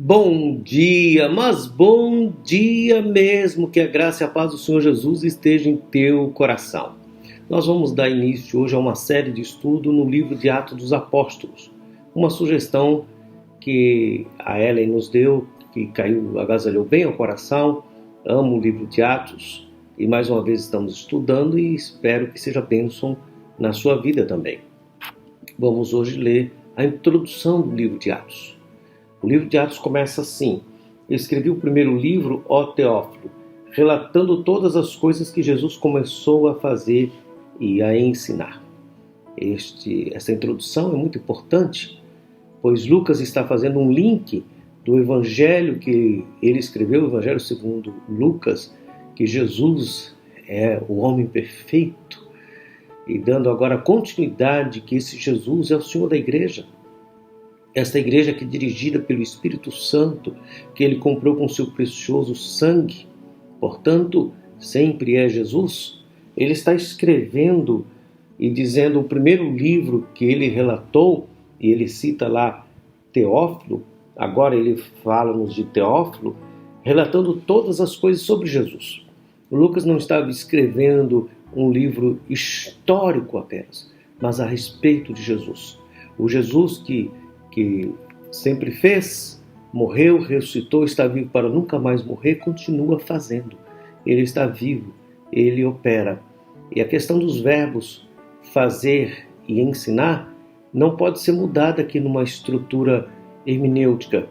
Bom dia, mas bom dia mesmo, que a graça e a paz do Senhor Jesus esteja em teu coração. Nós vamos dar início hoje a uma série de estudo no livro de Atos dos Apóstolos. Uma sugestão que a Ellen nos deu, que agasalhou bem ao coração. Amo o livro de Atos e mais uma vez estamos estudando e espero que seja bênção na sua vida também. Vamos hoje ler a introdução do livro de Atos. O livro de Atos começa assim: eu escrevi o primeiro livro, ó Teófilo, relatando todas as coisas que Jesus começou a fazer e a ensinar. Essa introdução é muito importante, pois Lucas está fazendo um link do evangelho que ele escreveu, o evangelho segundo Lucas, que Jesus é o homem perfeito, e dando agora continuidade que esse Jesus é o Senhor da igreja. Esta igreja que é dirigida pelo Espírito Santo, que ele comprou com seu precioso sangue, portanto, sempre é Jesus. Ele está escrevendo e dizendo o primeiro livro que ele relatou, e ele cita lá Teófilo, agora ele fala-nos de Teófilo, relatando todas as coisas sobre Jesus. O Lucas não estava escrevendo um livro histórico apenas, mas a respeito de Jesus. O Jesus que sempre fez, morreu, ressuscitou, está vivo para nunca mais morrer, continua fazendo. Ele está vivo, ele opera. E a questão dos verbos fazer e ensinar não pode ser mudada aqui numa estrutura hermenêutica,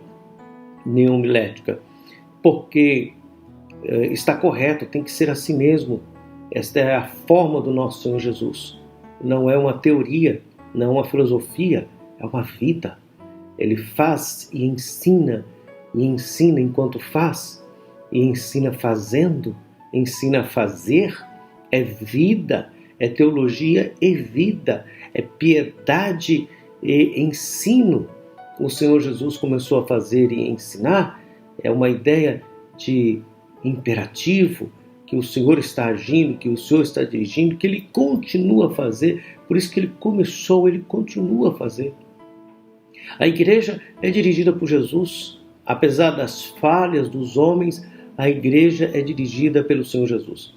nem homilética, porque está correto, tem que ser assim mesmo. Esta é a forma do nosso Senhor Jesus. Não é uma teoria, não é uma filosofia, é uma vida. Ele faz e ensina enquanto faz, e ensina fazendo, ensina a fazer. É vida, é teologia e vida, é piedade e ensino. O Senhor Jesus começou a fazer e ensinar, é uma ideia de imperativo, que o Senhor está agindo, que o Senhor está dirigindo, que Ele continua a fazer, por isso que Ele começou, Ele continua a fazer. A igreja é dirigida por Jesus. Apesar das falhas dos homens, a igreja é dirigida pelo Senhor Jesus.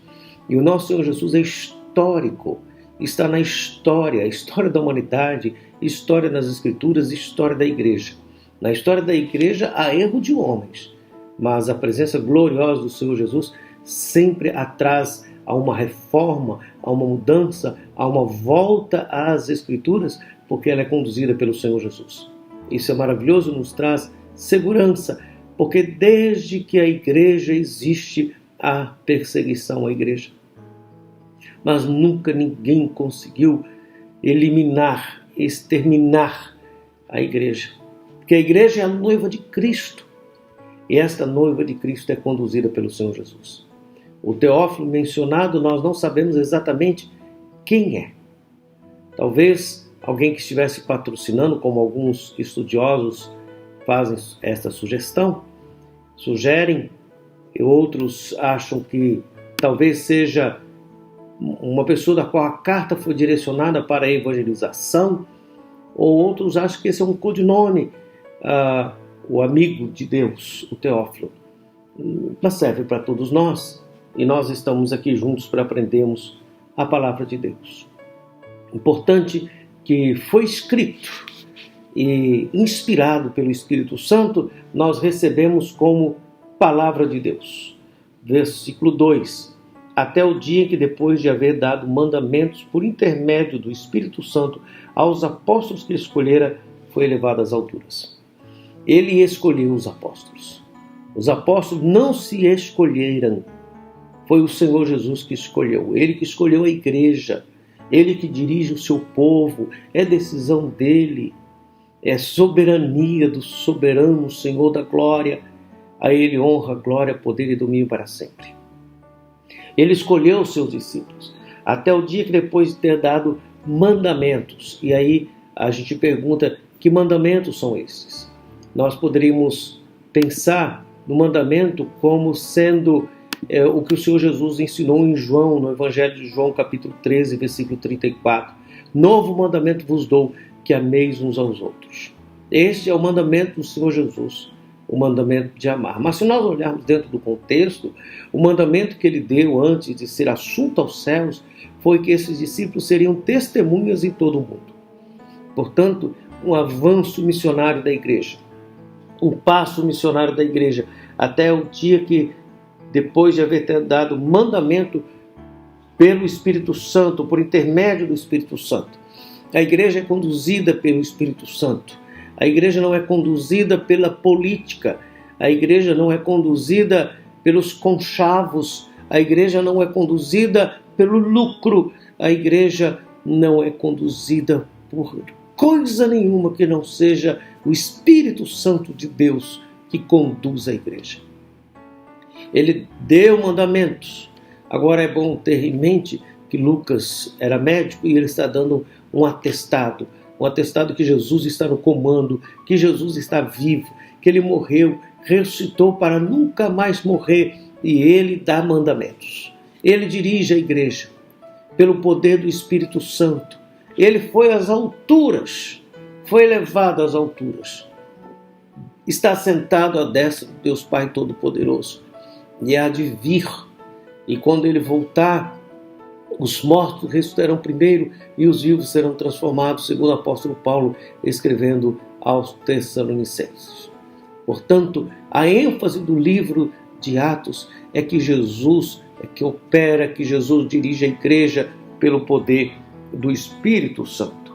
E o nosso Senhor Jesus é histórico, está na história, a história da humanidade, história das Escrituras, história da igreja. Na história da igreja há erro de homens, mas a presença gloriosa do Senhor Jesus sempre atrás a uma reforma, a uma mudança, a uma volta às Escrituras, porque ela é conduzida pelo Senhor Jesus. Isso é maravilhoso, nos traz segurança, porque desde que a igreja existe, há perseguição à igreja. Mas nunca ninguém conseguiu eliminar, exterminar a igreja. Porque a igreja é a noiva de Cristo. E esta noiva de Cristo é conduzida pelo Senhor Jesus. O Teófilo mencionado, nós não sabemos exatamente quem é. Talvez alguém que estivesse patrocinando, como alguns estudiosos fazem esta sugestão, sugerem, e outros acham que talvez seja uma pessoa da qual a carta foi direcionada para a evangelização, ou outros acham que esse é um codinome, o amigo de Deus, o Teófilo. Mas serve para todos nós, e nós estamos aqui juntos para aprendermos a palavra de Deus. Importante que foi escrito e inspirado pelo Espírito Santo, nós recebemos como palavra de Deus. Versículo 2. Até o dia que, depois de haver dado mandamentos por intermédio do Espírito Santo aos apóstolos que escolhera, foi elevado às alturas. Ele escolheu os apóstolos. Os apóstolos não se escolheram. Foi o Senhor Jesus que escolheu. Ele que escolheu a igreja. Ele que dirige o seu povo, é decisão dele, é soberania do soberano Senhor da glória. A ele honra, glória, poder e domínio para sempre. Ele escolheu os seus discípulos, até o dia que, depois de ter dado mandamentos, e aí a gente pergunta, que mandamentos são esses? Nós poderíamos pensar no mandamento como sendo o que o Senhor Jesus ensinou em João, no Evangelho de João, capítulo 13, versículo 34. Novo mandamento vos dou, que ameis uns aos outros. Este é o mandamento do Senhor Jesus. o mandamento de amar. Mas se nós olharmos dentro do contexto, o mandamento que ele deu antes de ser assunto aos céus foi que esses discípulos seriam testemunhas em todo o mundo. Portanto, um avanço missionário da igreja, um passo missionário da igreja, até o dia que, depois de haver dado mandamento pelo Espírito Santo, por intermédio do Espírito Santo, a igreja é conduzida pelo Espírito Santo. A igreja não é conduzida pela política, a igreja não é conduzida pelos conchavos, a igreja não é conduzida pelo lucro, a igreja não é conduzida por coisa nenhuma que não seja o Espírito Santo de Deus que conduz a igreja. Ele deu mandamentos. Agora é bom ter em mente que Lucas era médico e ele está dando um atestado que Jesus está no comando, que Jesus está vivo, que ele morreu, ressuscitou para nunca mais morrer, e ele dá mandamentos. Ele dirige a igreja pelo poder do Espírito Santo. Ele foi às alturas, foi elevado às alturas. Está sentado à destra do Deus Pai Todo-Poderoso e há de vir. E quando ele voltar, os mortos ressuscitarão primeiro e os vivos serão transformados, segundo o apóstolo Paulo, escrevendo aos Tessalonicenses. Portanto, a ênfase do livro de Atos é que Jesus é que opera, que Jesus dirige a igreja pelo poder do Espírito Santo.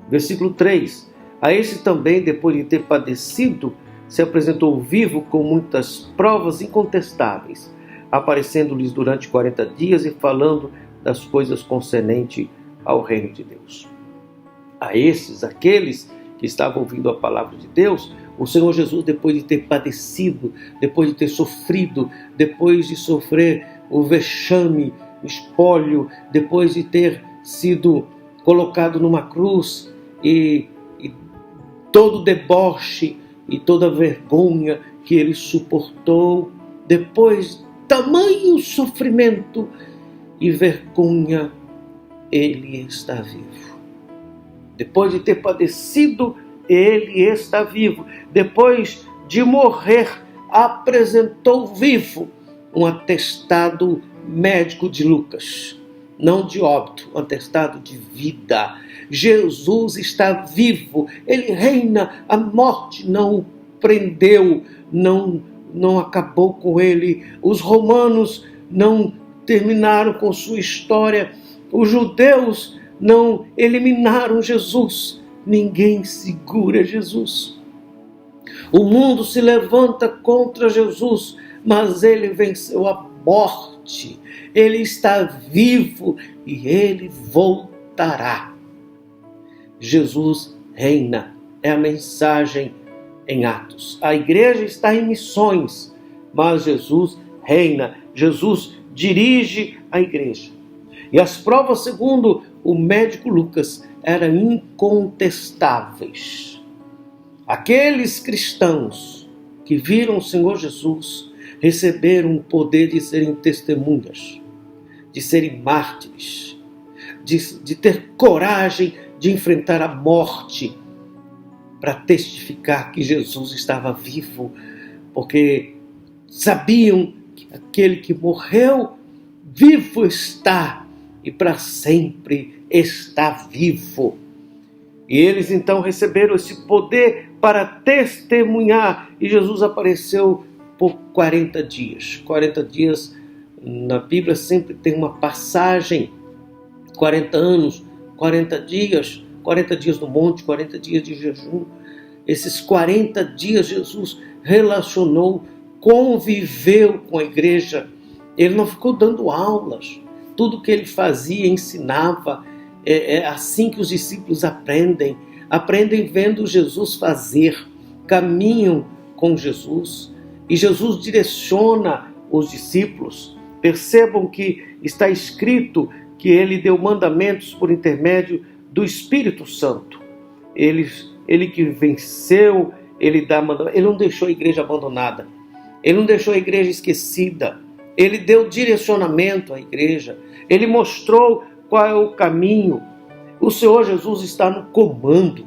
Versículo 3. A esse também, depois de ter padecido, se apresentou vivo com muitas provas incontestáveis, aparecendo-lhes durante 40 dias e falando das coisas concernentes ao reino de Deus. A esses, aqueles que estavam ouvindo a palavra de Deus, o Senhor Jesus, depois de ter padecido, depois de ter sofrido, depois de sofrer o vexame, o espólio, depois de ter sido colocado numa cruz e todo o deboche e toda a vergonha que ele suportou, depois tamanho sofrimento e vergonha, ele está vivo. Depois de ter padecido, ele está vivo. Depois de morrer, apresentou vivo um atestado médico de Lucas, não de óbito, um atestado de vida. Jesus está vivo, ele reina, a morte não o prendeu, não acabou com ele. Os romanos não terminaram com sua história, os judeus não eliminaram Jesus, ninguém segura Jesus. O mundo se levanta contra Jesus, mas ele venceu a morte, ele está vivo e ele voltará. Jesus reina, é a mensagem em Atos. A igreja está em missões, mas Jesus reina, Jesus dirige a igreja. E as provas, segundo o médico Lucas, eram incontestáveis. Aqueles cristãos que viram o Senhor Jesus receberam o poder de serem testemunhas, de serem mártires, de ter coragem de enfrentar a morte para testificar que Jesus estava vivo, porque sabiam que aquele que morreu, vivo está e para sempre está vivo. E eles então receberam esse poder para testemunhar, e Jesus apareceu por 40 dias. 40 dias na Bíblia sempre tem uma passagem, 40 anos, 40 dias no monte, 40 dias de jejum. Esses 40 dias Jesus relacionou, conviveu com a igreja. Ele não ficou dando aulas. Tudo que ele fazia, ensinava. É assim que os discípulos aprendem. Aprendem vendo Jesus fazer. Caminham com Jesus. E Jesus direciona os discípulos. Percebam que está escrito que ele deu mandamentos por intermédio do Espírito Santo. Ele que venceu, ele dá mandamentos. Ele não deixou a igreja abandonada. Ele não deixou a igreja esquecida. Ele deu direcionamento à igreja. Ele mostrou qual é o caminho. O Senhor Jesus está no comando.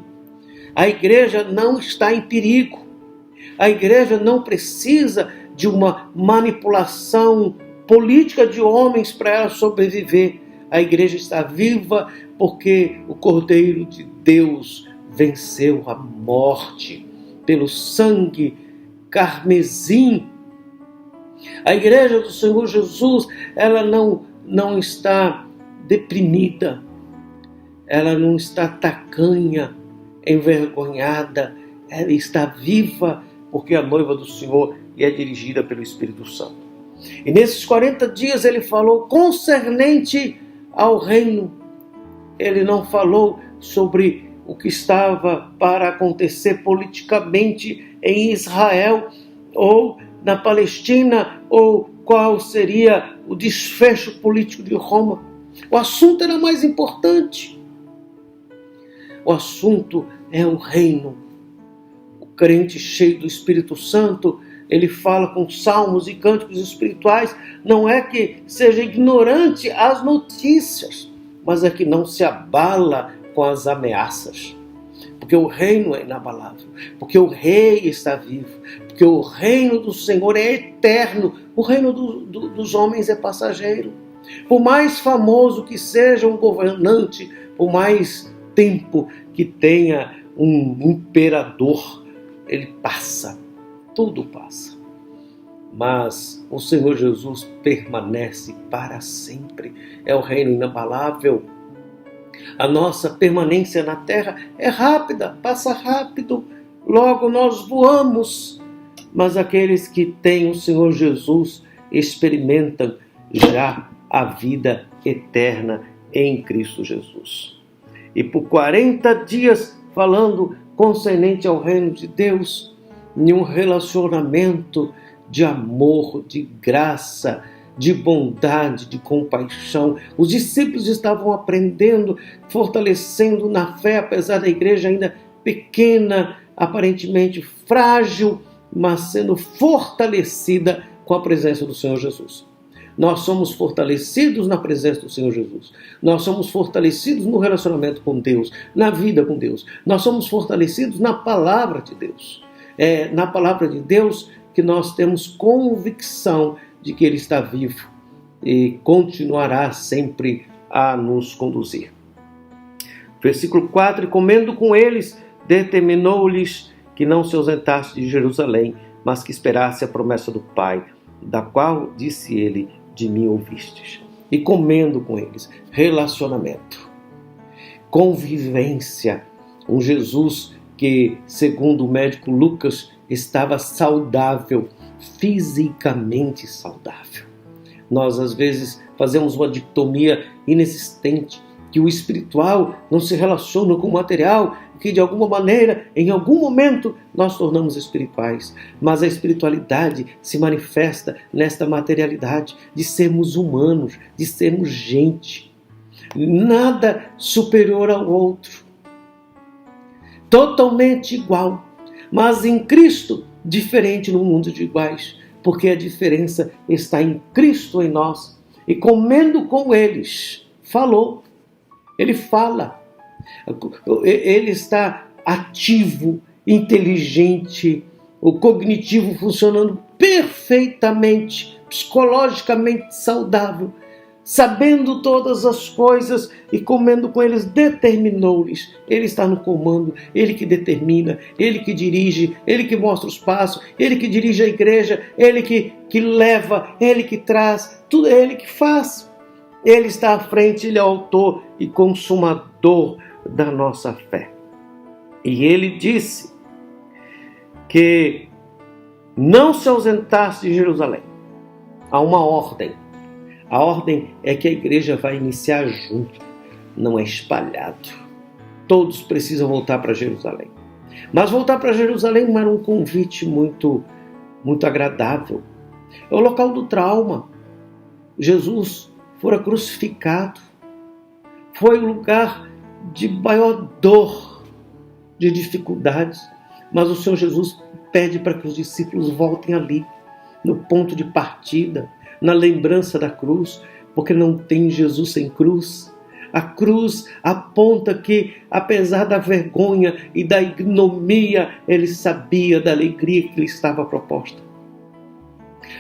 A igreja não está em perigo. A igreja não precisa de uma manipulação política de homens para ela sobreviver. A igreja está viva porque o Cordeiro de Deus venceu a morte pelo sangue carmesim. A igreja do Senhor Jesus, ela não está deprimida, ela não está tacanha, envergonhada, ela está viva porque a noiva do Senhor é dirigida pelo Espírito Santo. E nesses 40 dias ele falou concernente ao reino. Ele não falou sobre o que estava para acontecer politicamente em Israel ou na Palestina, ou qual seria o desfecho político de Roma. O assunto era mais importante. O assunto é o reino. O crente cheio do Espírito Santo, ele fala com salmos e cânticos espirituais, não é que seja ignorante às notícias, mas é que não se abala com as ameaças. Porque o reino é inabalável, porque o rei está vivo, porque o reino do Senhor é eterno, o reino dos homens é passageiro. Por mais famoso que seja um governante, por mais tempo que tenha um imperador, ele passa, tudo passa. Mas o Senhor Jesus permanece para sempre, é o reino inabalável. A nossa permanência na terra é rápida, passa rápido, logo nós voamos. Mas aqueles que têm o Senhor Jesus experimentam já a vida eterna em Cristo Jesus. E por 40 dias falando concernente ao reino de Deus, em um relacionamento de amor, de graça, de bondade, de compaixão. Os discípulos estavam aprendendo, fortalecendo na fé, apesar da igreja ainda pequena, aparentemente frágil, mas sendo fortalecida com a presença do Senhor Jesus. Nós somos fortalecidos na presença do Senhor Jesus. Nós somos fortalecidos no relacionamento com Deus, na vida com Deus. Nós somos fortalecidos na palavra de Deus. É na palavra de Deus que nós temos convicção de que Ele está vivo e continuará sempre a nos conduzir. Versículo 4, e comendo com eles, determinou-lhes que não se ausentasse de Jerusalém, mas que esperasse a promessa do Pai, da qual disse ele, de mim ouvistes. E comendo com eles, relacionamento, convivência, um Jesus que, segundo o médico Lucas, estava saudável, fisicamente saudável. Nós, às vezes, fazemos uma dicotomia inexistente, que o espiritual não se relaciona com o material, que de alguma maneira, em algum momento, nós tornamos espirituais. Mas a espiritualidade se manifesta nesta materialidade de sermos humanos, de sermos gente. Nada superior ao outro. Totalmente igual. Mas em Cristo, diferente no mundo de iguais. Porque a diferença está em Cristo em nós. E comendo com eles, falou. Ele fala. Ele está ativo, inteligente, o cognitivo funcionando perfeitamente, psicologicamente saudável, sabendo todas as coisas e comendo com eles, determinou-lhes. Ele está no comando, ele que determina, ele que dirige, ele que mostra os passos, ele que dirige a igreja, ele que leva, ele que traz, tudo é ele que faz. Ele está à frente, ele é autor e consumador da nossa fé. E ele disse que não se ausentasse de Jerusalém. Há uma ordem. A ordem é que a igreja vai iniciar junto, não é espalhado. Todos precisam voltar para Jerusalém. Mas voltar para Jerusalém não era um convite muito agradável. É o local do trauma. Jesus fora crucificado. Foi o lugar de maior dor, de dificuldades. Mas o Senhor Jesus pede para que os discípulos voltem ali, no ponto de partida, na lembrança da cruz, porque não tem Jesus sem cruz. A cruz aponta que, apesar da vergonha e da ignomínia, ele sabia da alegria que lhe estava proposta.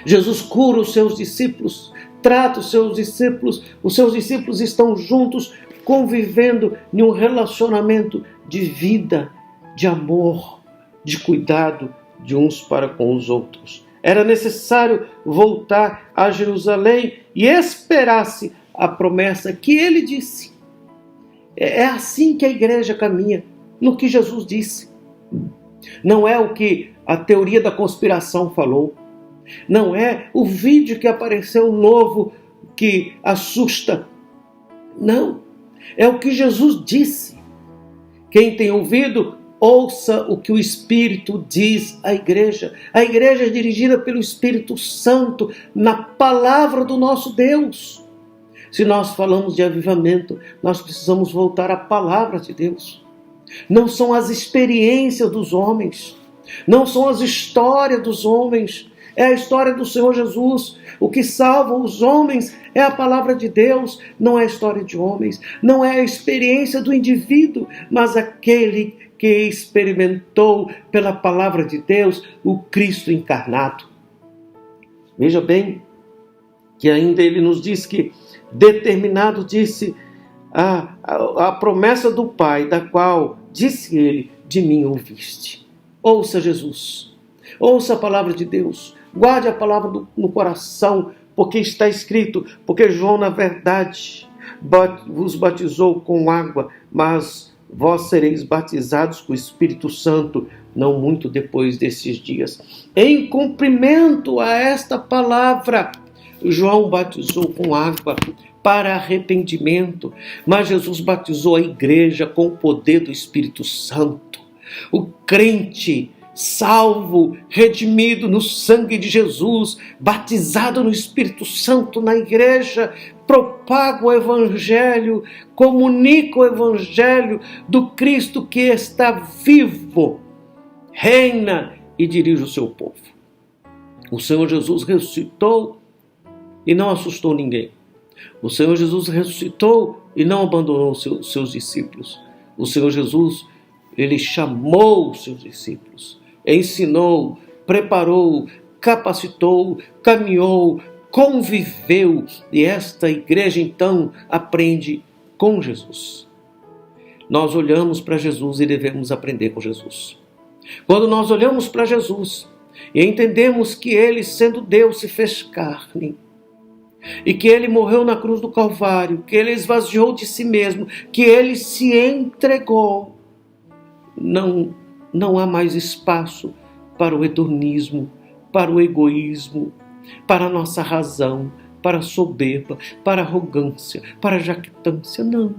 Jesus cura os seus discípulos, trata os seus discípulos estão juntos, convivendo em um relacionamento de vida, de amor, de cuidado de uns para com os outros. Era necessário voltar a Jerusalém e esperar-se a promessa que ele disse. É assim que a igreja caminha, no que Jesus disse. Não é o que a teoria da conspiração falou. Não é o vídeo que apareceu novo que assusta. Não. É o que Jesus disse. Quem tem ouvido, ouça o que o Espírito diz à igreja. A igreja é dirigida pelo Espírito Santo na palavra do nosso Deus. Se nós falamos de avivamento, nós precisamos voltar à palavra de Deus. Não são as experiências dos homens, não são as histórias dos homens, é a história do Senhor Jesus. O que salva os homens é a palavra de Deus, não é a história de homens, não é a experiência do indivíduo, mas aquele que experimentou pela palavra de Deus o Cristo encarnado. Veja bem que ainda ele nos diz que determinado disse a promessa do Pai, da qual disse ele, de mim ouviste. Ouça Jesus, ouça a palavra de Deus, guarde a palavra no coração, porque está escrito, porque João, na verdade, vos batizou com água, mas vós sereis batizados com o Espírito Santo, não muito depois desses dias. Em cumprimento a esta palavra, João batizou com água para arrependimento, mas Jesus batizou a igreja com o poder do Espírito Santo. O crente salvo, redimido no sangue de Jesus, batizado no Espírito Santo na igreja, propaga o Evangelho, comunica o Evangelho do Cristo que está vivo, reina e dirige o seu povo. O Senhor Jesus ressuscitou e não assustou ninguém. O Senhor Jesus ressuscitou e não abandonou seus discípulos. O Senhor Jesus, ele chamou os seus discípulos, ensinou, preparou, capacitou, caminhou, conviveu, e esta igreja então aprende com Jesus. Nós olhamos para Jesus e devemos aprender com Jesus. Quando nós olhamos para Jesus e entendemos que ele, sendo Deus, se fez carne, e que ele morreu na cruz do Calvário, que ele esvaziou de si mesmo, que ele se entregou, não há mais espaço para o hedonismo, para o egoísmo, para a nossa razão, para a soberba, para a arrogância, para a jactância, não.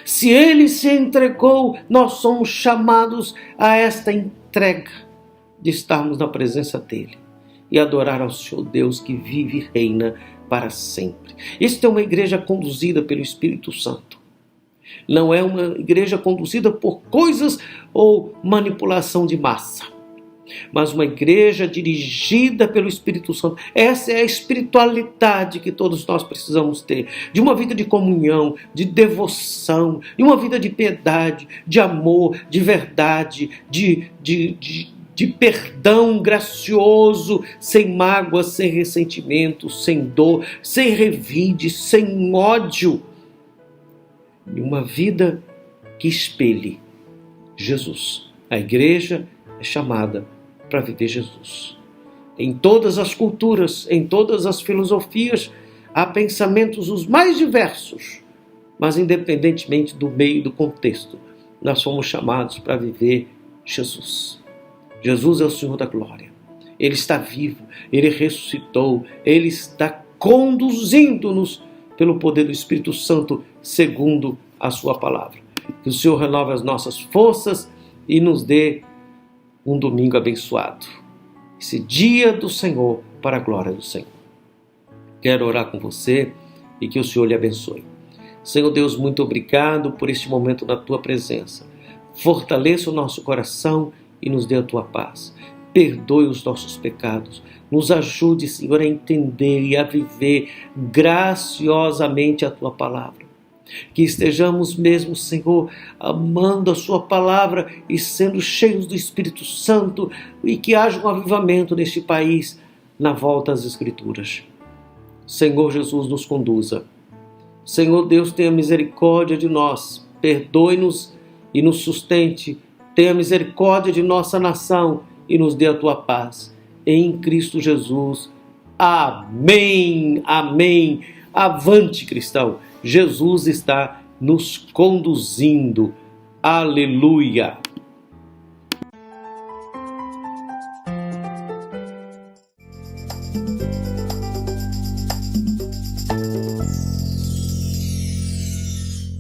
Se ele se entregou, nós somos chamados a esta entrega de estarmos na presença dele e adorar ao Senhor Deus que vive e reina para sempre. Esta é uma igreja conduzida pelo Espírito Santo. Não é uma igreja conduzida por coisas ou manipulação de massa, mas uma igreja dirigida pelo Espírito Santo. Essa é a espiritualidade que todos nós precisamos ter, de uma vida de comunhão, de devoção, de uma vida de piedade, de amor, de verdade, de perdão gracioso, sem mágoa, sem ressentimento, sem dor, sem revide, sem ódio. E uma vida que espelhe Jesus. A igreja é chamada para viver Jesus. Em todas as culturas, em todas as filosofias, há pensamentos os mais diversos, mas independentemente do meio e do contexto, nós somos chamados para viver Jesus. Jesus é o Senhor da glória. Ele está vivo, Ele ressuscitou, Ele está conduzindo-nos pelo poder do Espírito Santo, segundo a sua palavra. Que o Senhor renove as nossas forças e nos dê um domingo abençoado. Esse dia do Senhor para a glória do Senhor. Quero orar com você e que o Senhor lhe abençoe. Senhor Deus, muito obrigado por este momento na tua presença. Fortaleça o nosso coração e nos dê a tua paz. Perdoe os nossos pecados. Nos ajude, Senhor, a entender e a viver graciosamente a tua palavra. Que estejamos mesmo, Senhor, amando a Sua palavra e sendo cheios do Espírito Santo e que haja um avivamento neste país na volta às Escrituras. Senhor Jesus, nos conduza. Senhor Deus, tenha misericórdia de nós, perdoe-nos e nos sustente. Tenha misericórdia de nossa nação e nos dê a Tua paz. Em Cristo Jesus. Amém. Amém. Avante, cristão. Jesus está nos conduzindo. Aleluia!